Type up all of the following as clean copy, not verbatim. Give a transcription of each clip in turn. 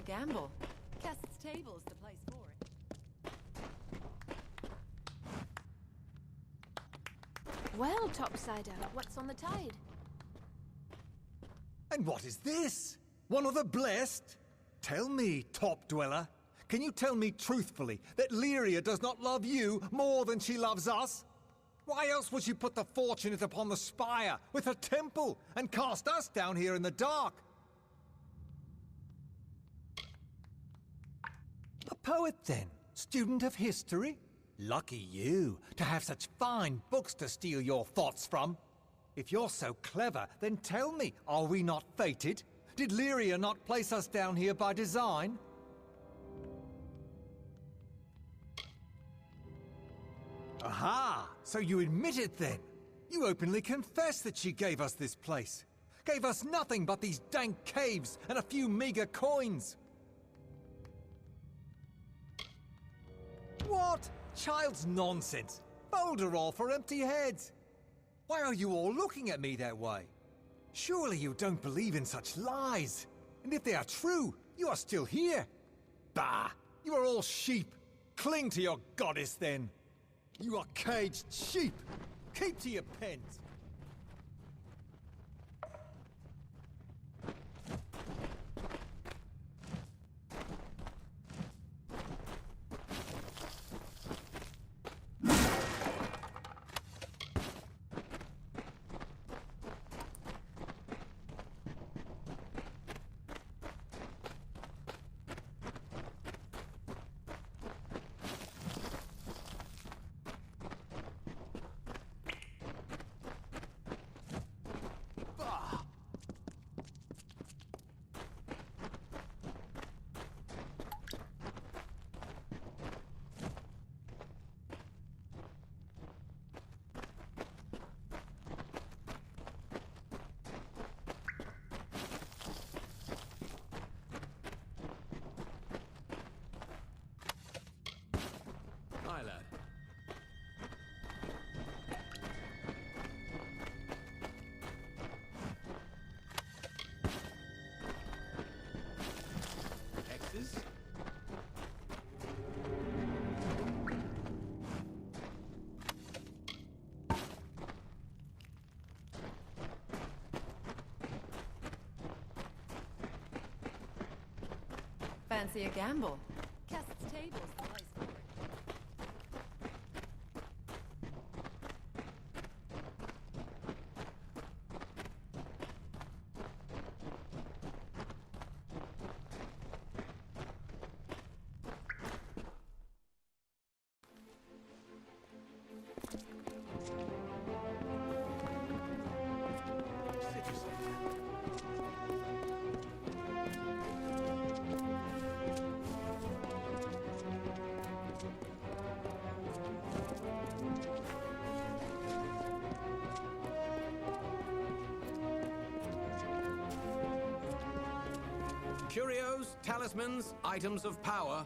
gamble. Cast's table's the place for it. Well, Topsider, what's on the tide? And what is this? One of the blessed? Tell me, Top Dweller, can you tell me truthfully that Lyria does not love you more than she loves us? Why else would she put the fortunate upon the spire with her temple and cast us down here in the dark? A poet, then? Student of history? Lucky you, to have such fine books to steal your thoughts from. If you're so clever, then tell me, are we not fated? Did Lyria not place us down here by design? Aha! So you admit it then? You openly confess that she gave us this place. Gave us nothing but these dank caves and a few meager coins. What? Child's nonsense. Boulder all for empty heads. Why are you all looking at me that way? Surely you don't believe in such lies. And if they are true, you are still here. Bah! You are all sheep. Cling to your goddess then. You are caged sheep. Keep to your pens. Hi, lad. X's? Fancy a gamble? Cast's table's the place for it. Curios, talismans, items of power.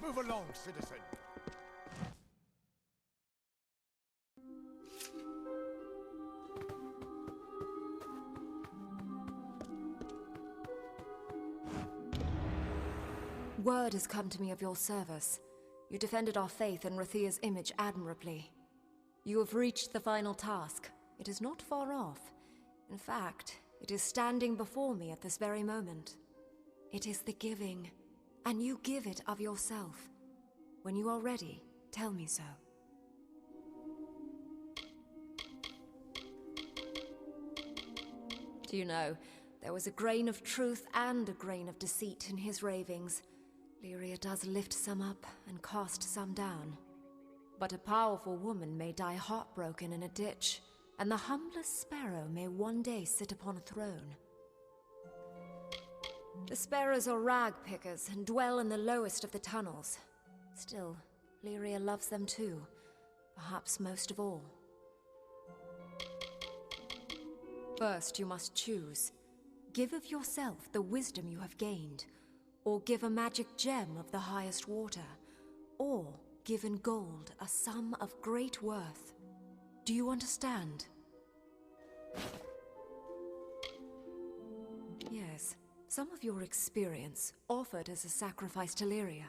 Move along, citizen. Word has come to me of your service. You defended our faith and Rathia's image admirably. You have reached the final task. It is not far off. In fact, it is standing before me at this very moment. It is the giving, and you give it of yourself. When you are ready, tell me so. Do you know, there was a grain of truth and a grain of deceit in his ravings. Lyria does lift some up and cast some down. But a powerful woman may die heartbroken in a ditch, and the humblest sparrow may one day sit upon a throne. The sparrows are rag pickers and dwell in the lowest of the tunnels. Still, Lyria loves them too, perhaps most of all. First, you must choose. Give of yourself the wisdom you have gained, or give a magic gem of the highest water, or give in gold a sum of great worth. Do you understand? Yes, some of your experience offered as a sacrifice to Lyria.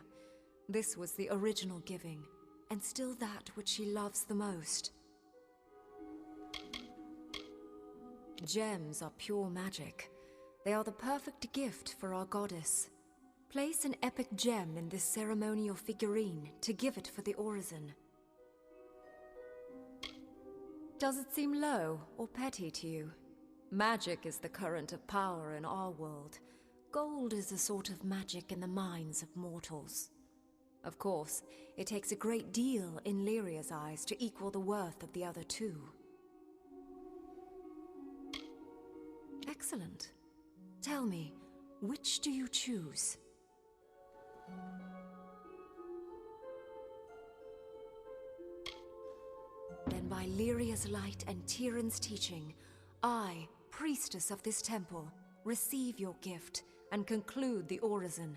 This was the original giving, and still that which she loves the most. Gems are pure magic. They are the perfect gift for our goddess. Place an epic gem in this ceremonial figurine to give it for the Orison. Does it seem low or petty to you? Magic is the current of power in our world. Gold is a sort of magic in the minds of mortals. Of course, it takes a great deal in Lyria's eyes to equal the worth of the other two. Excellent. Tell me, which do you choose? Then by Lyria's light and Tyrion's teaching, I, priestess of this temple, receive your gift and conclude the Orison.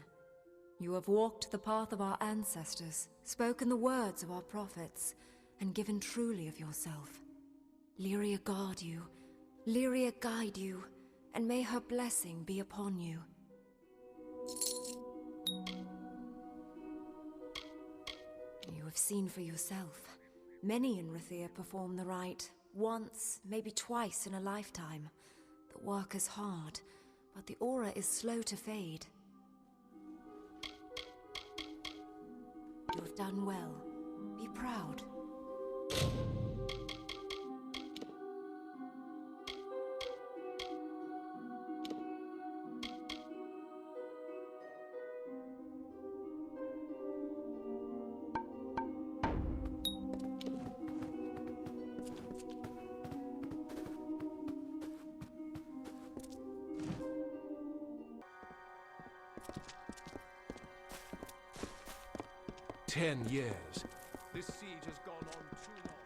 You have walked the path of our ancestors, spoken the words of our prophets, and given truly of yourself. Lyria guard you, Lyria guide you, and may her blessing be upon you. You have seen for yourself. Many in Rathia perform the rite, once, maybe twice in a lifetime. The work is hard, but the aura is slow to fade. You have done well. Be proud. "10 years. This siege has gone on too long."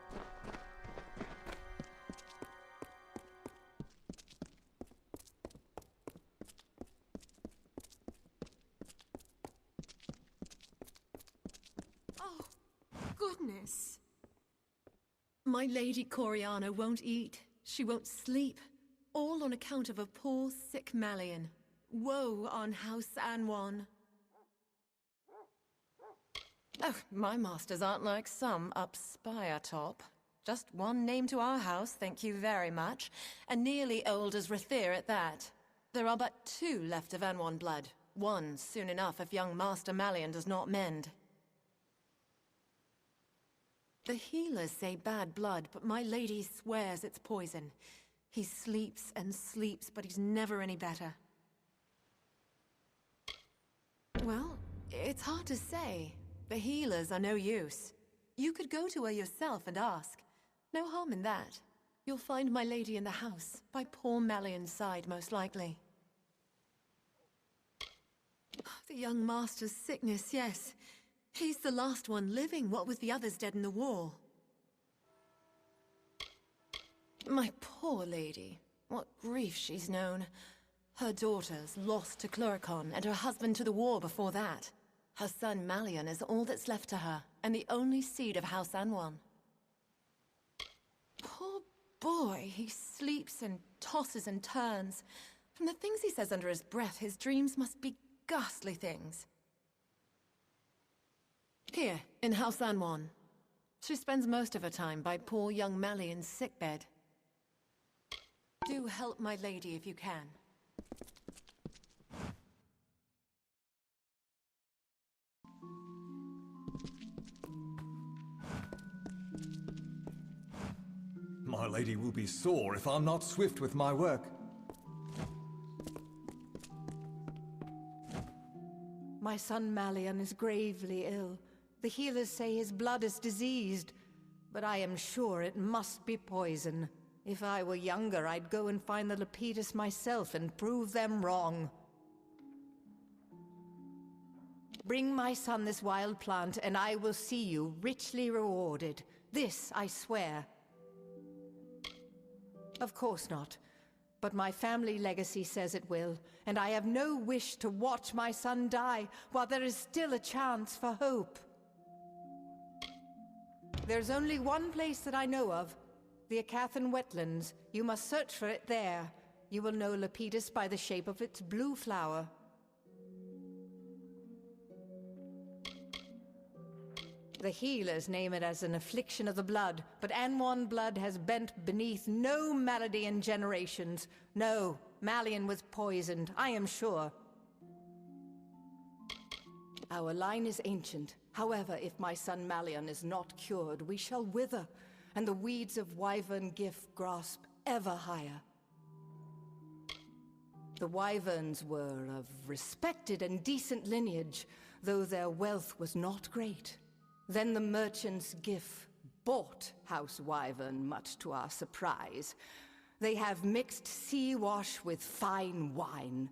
Oh, goodness. My Lady Coriana won't eat. She won't sleep. All on account of a poor, sick Malian. Woe on House Juan. Oh, my masters aren't like some up spire top. Just one name to our house, thank you very much, and nearly old as Rathir at that. There are but 2 left of Anwan blood. One soon enough if young Master Malian does not mend. The healers say bad blood, but my lady swears it's poison. He sleeps and sleeps, but he's never any better. Well, it's hard to say. The healers are no use. You could go to her yourself and ask. No harm in that. You'll find my lady in the house, by poor Malian's side most likely. The young master's sickness, yes. He's the last one living, what with the others dead in the war. My poor lady. What grief she's known. Her daughters lost to Cluricon, and her husband to the war before that. Her son Malian is all that's left to her, and the only seed of House Anwan. Poor boy, he sleeps and tosses and turns. From the things he says under his breath, his dreams must be ghastly things. Here, in House Anwan. She spends most of her time by poor young Malian's sickbed. Do help my lady if you can. My lady will be sore if I'm not swift with my work. My son Malian is gravely ill. The healers say his blood is diseased, but I am sure it must be poison. If I were younger, I'd go and find the Lepidus myself and prove them wrong. Bring my son this wild plant, and I will see you richly rewarded. This I swear. Of course not. But my family legacy says it will, and I have no wish to watch my son die while there is still a chance for hope. There's only one place that I know of, the Acathan wetlands. You must search for it there. You will know Lepidus by the shape of its blue flower. The healers name it as an affliction of the blood, but Anwan blood has bent beneath no malady in generations. No, Malian was poisoned, I am sure. Our line is ancient. However, if my son Malian is not cured, we shall wither, and the weeds of wyvern gif grasp ever higher. The wyverns were of respected and decent lineage, though their wealth was not great. Then the merchants Gif bought House Wyvern, much to our surprise. They have mixed sea wash with fine wine.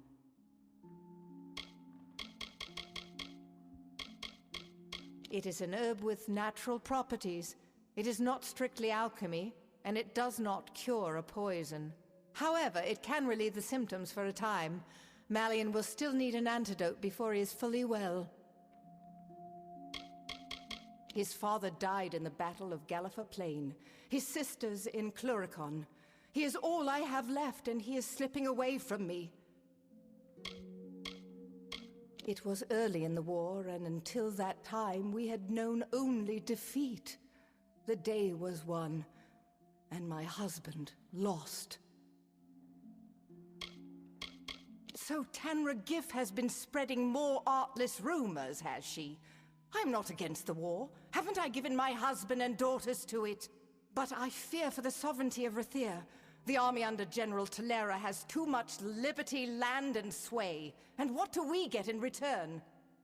It is an herb with natural properties. It is not strictly alchemy, and it does not cure a poison. However, it can relieve the symptoms for a time. Malian will still need an antidote before he is fully well. His father died in the Battle of Galliffer Plain, his sisters in Cluricon. He is all I have left, and he is slipping away from me. It was early in the war, and until that time we had known only defeat. The day was won, and my husband lost. So Tanra Gif has been spreading more artless rumors, has she? I'm not against the war. Haven't I given my husband and daughters to it? But I fear for the sovereignty of Rathir. The army under General Talera has too much liberty, land, and sway. And what do we get in return?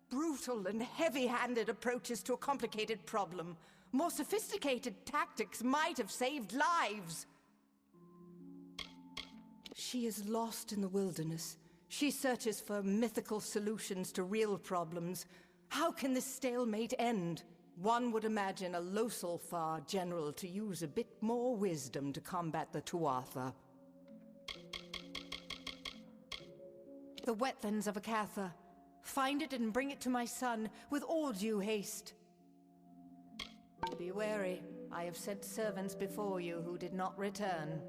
Brutal and heavy-handed approaches to a complicated problem. More sophisticated tactics might have saved lives. She is lost in the wilderness. She searches for mythical solutions to real problems. How can this stalemate end? One would imagine a Losalfar general to use a bit more wisdom to combat the Tuatha. The wetlands of Acatha. Find it and bring it to my son with all due haste. Be wary. I have sent servants before you who did not return.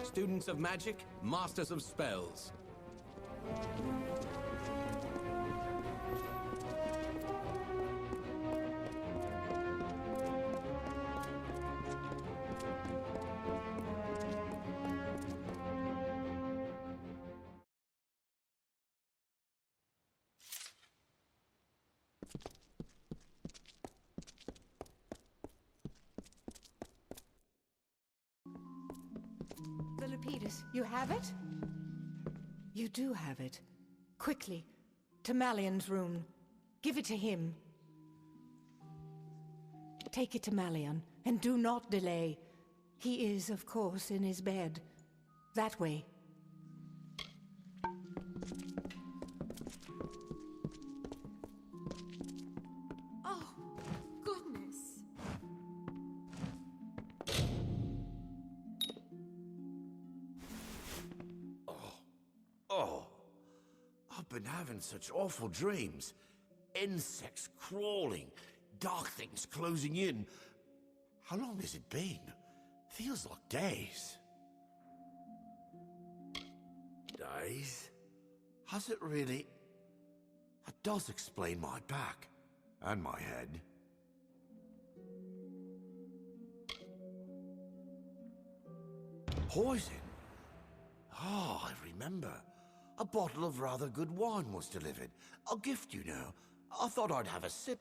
Students of magic, masters of spells. The Lapidus, you have it? You do have it. Quickly, to Malian's room. Give it to him. Take it to Malian, and do not delay. He is, of course, in his bed. That way. Oh, goodness. Oh, I've been having such awful dreams. Insects crawling, dark things closing in. How long has it been? Feels like days. Days? Has it really? That does explain my back. And my head. Poison? Ah, I remember. A bottle of rather good wine was delivered. A gift, you know. I thought I'd have a sip.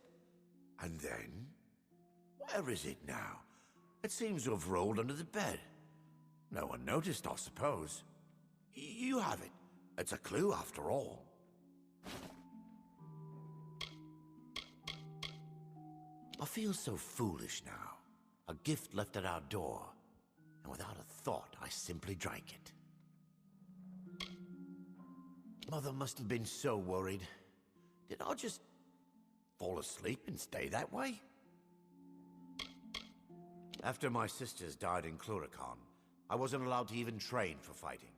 And then? Where is it now? It seems to have rolled under the bed. No one noticed, I suppose. You have it. It's a clue, after all. I feel so foolish now. A gift left at our door. And without a thought, I simply drank it. Mother must have been so worried. Did I just fall asleep and stay that way? After my sisters died in Cluricon, I wasn't allowed to even train for fighting.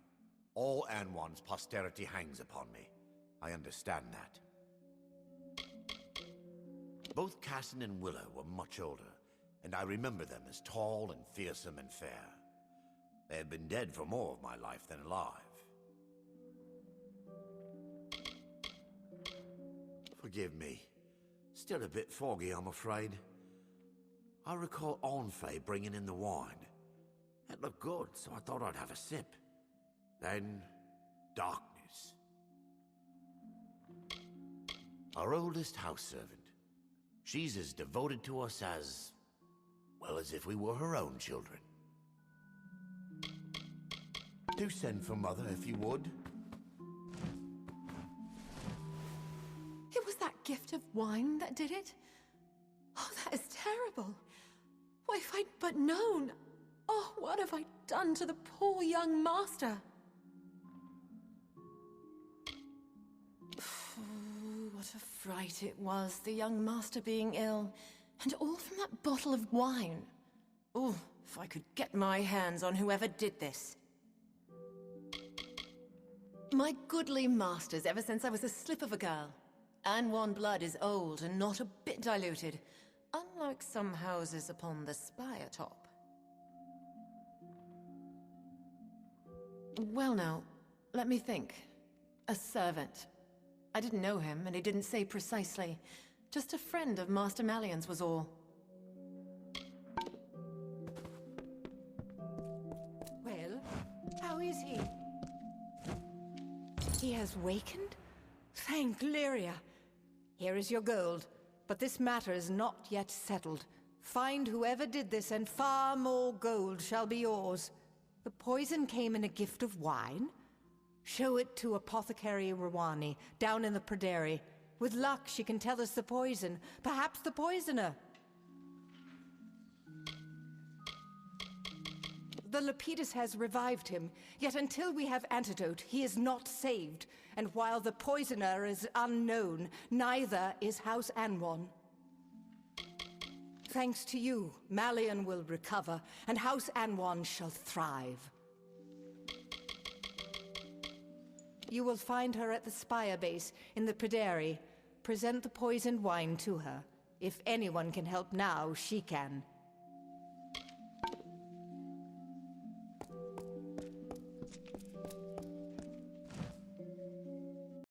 All Anwan's posterity hangs upon me. I understand that. Both Cassin and Willow were much older, and I remember them as tall and fearsome and fair. They had been dead for more of my life than alive. Forgive me. Still a bit foggy, I'm afraid. I recall Onfei bringing in the wine. It looked good, so I thought I'd have a sip. Then, darkness. Our oldest house servant. She's as devoted to us as... well, as if we were her own children. Do send for Mother, if you would. It was that gift of wine that did it? Oh, that is terrible. Why, if I'd but known... oh, what have I done to the poor young master? What a fright it was, the young master being ill. And all from that bottle of wine. Oh, if I could get my hands on whoever did this. My goodly masters ever since I was a slip of a girl. Anwan blood is old and not a bit diluted, unlike some houses upon the spire top. Well now, let me think. A servant. I didn't know him, and he didn't say precisely. Just a friend of Master Malian's was all. Well, how is he? He has wakened? Thank Lyria. Here is your gold, but this matter is not yet settled. Find whoever did this, and far more gold shall be yours. The poison came in a gift of wine? Show it to Apothecary Rawani, down in the Pryderi. With luck, she can tell us the poison. Perhaps the poisoner. The Lepidus has revived him, yet until we have antidote, he is not saved. And while the poisoner is unknown, neither is House Anwan. Thanks to you, Malian will recover, and House Anwan shall thrive. You will find her at the Spire base in the Pryderi. Present the poisoned wine to her. If anyone can help now, she can.